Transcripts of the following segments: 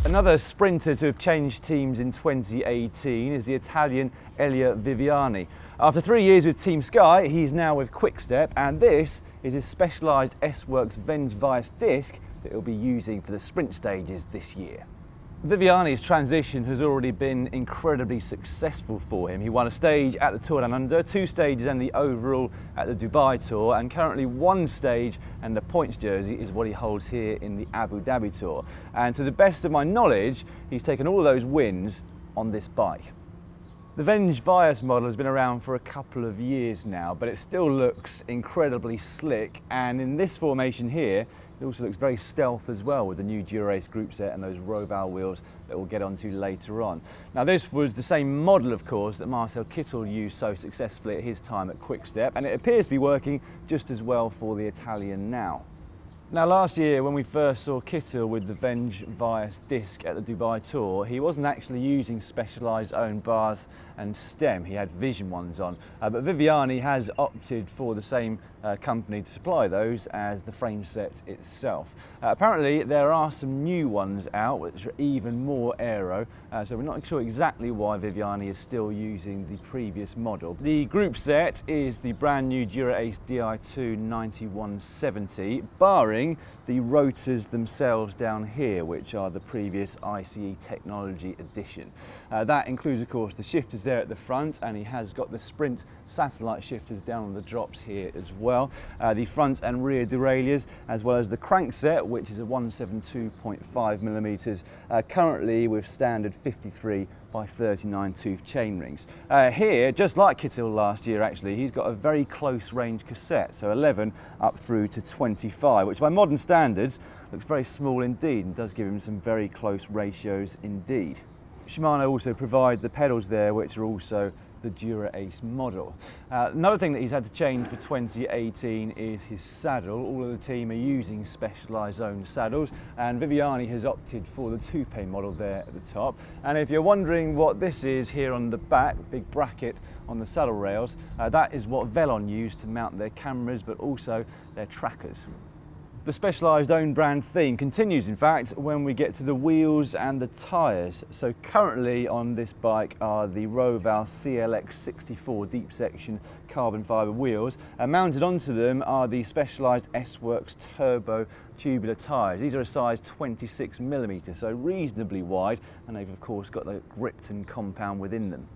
Another sprinter to have changed teams in 2018 is the Italian Elia Viviani. After 3 years with Team Sky, he's now with Quick-Step, and this is his specialised S-Works Venge disc that he'll be using for the sprint stages this year. Viviani's transition has already been incredibly successful for him. He won a stage at the Tour Down Under, 2 stages and the overall at the Dubai Tour, and currently 1 stage and the points jersey is what he holds here in the Abu Dhabi Tour. And to the best of my knowledge, he's taken all those wins on this bike. The Venge model has been around for a couple of years now, but it still looks incredibly slick, and in this formation here, it also looks very stealth as well with the new Dura-Ace group set and those Roval wheels that we'll get onto later on. Now this was the same model, of course, that Marcel Kittel used so successfully at his time at Quick-Step, and it appears to be working just as well for the Italian now. Now last year when we first saw Kittel with the Venge disc at the Dubai Tour, he wasn't actually using specialised own bars and stem, he had Vision ones on. But Viviani has opted for the same company to supply those as the frame set itself. Apparently there are some new ones out which are even more aero, so we're not sure exactly why Viviani is still using the previous model. The group set is the brand new Dura-Ace Di2 9170, barring the rotors themselves down here, which are the previous ICE technology edition. That includes, of course, the shifters there at the front, and he has got the Sprint satellite shifters down on the drops here as well. The front and rear derailleurs, as well as the crankset, which is a 172.5mm, currently with standard 53 by 39 tooth chain rings. Here, just like Kittel last year actually, he's got a very close range cassette, so 11 up through to 25, which by modern standards looks very small indeed and does give him some very close ratios indeed. Shimano also provide the pedals there, which are also the Dura-Ace model. Another thing that he's had to change for 2018 is his saddle. All of the team are using specialised owned saddles, and Viviani has opted for the Toupe model there at the top. And if you're wondering what this is here on the back, big bracket on the saddle rails, that is what Velon used to mount their cameras, but also their trackers. The specialised own brand theme continues, in fact, when we get to the wheels and the tyres. So currently on this bike are the Roval CLX 64 deep section carbon fibre wheels, and mounted onto them are the specialised S-Works turbo tubular tyres. These are a size 26mm, so reasonably wide, and they've of course got the Gripton compound within them.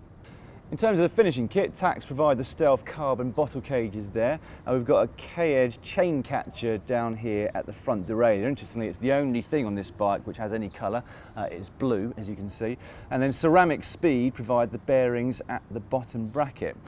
In terms of the finishing kit, Tacx provide the stealth carbon bottle cages there, and we've got a K-edge chain catcher down here at the front derailleur. Interestingly, it's the only thing on this bike which has any colour. It's blue, as you can see. And then Ceramic Speed provide the bearings at the bottom bracket.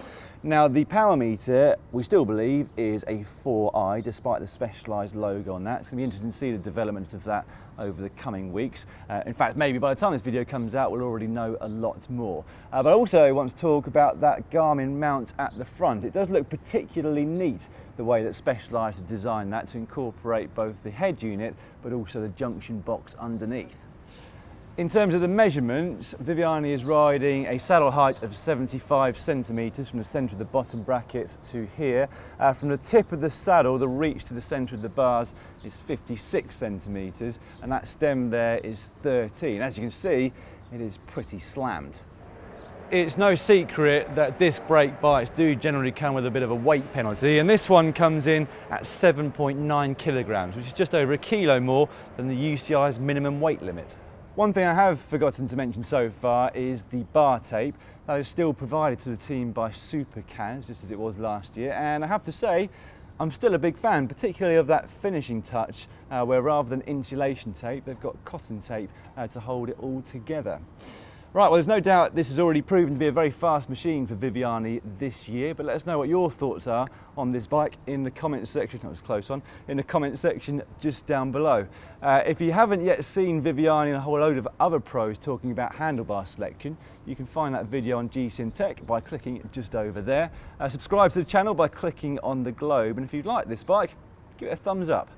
Now the power meter, we still believe, is a 4i, despite the specialised logo on that. It's going to be interesting to see the development of that over the coming weeks. In fact, maybe by the time this video comes out, we'll already know a lot more. But I also want to talk about that Garmin mount at the front. It does look particularly neat, the way that Specialized have designed that to incorporate both the head unit, but also the junction box underneath. In terms of the measurements, Viviani is riding a saddle height of 75 centimetres from the centre of the bottom bracket to here. From the tip of the saddle, the reach to the centre of the bars is 56 centimetres, and that stem there is 13. As you can see, it is pretty slammed. It's no secret that disc brake bikes do generally come with a bit of a weight penalty, and this one comes in at 7.9 kilograms, which is just over a kilo more than the UCI's minimum weight limit. One thing I have forgotten to mention so far is the bar tape. That is still provided to the team by Supercaz, just as it was last year, and I have to say, I'm still a big fan, particularly of that finishing touch, where rather than insulation tape, they've got cotton tape to hold it all together. Right, well, there's no doubt this has already proven to be a very fast machine for Viviani this year, but let us know what your thoughts are on this bike in the comment section. That was a close one. In the comment section just down below. If you haven't yet seen Viviani and a whole load of other pros talking about handlebar selection, you can find that video on GCN Tech by clicking just over there. Subscribe to the channel by clicking on the globe, and if you like this bike, give it a thumbs up.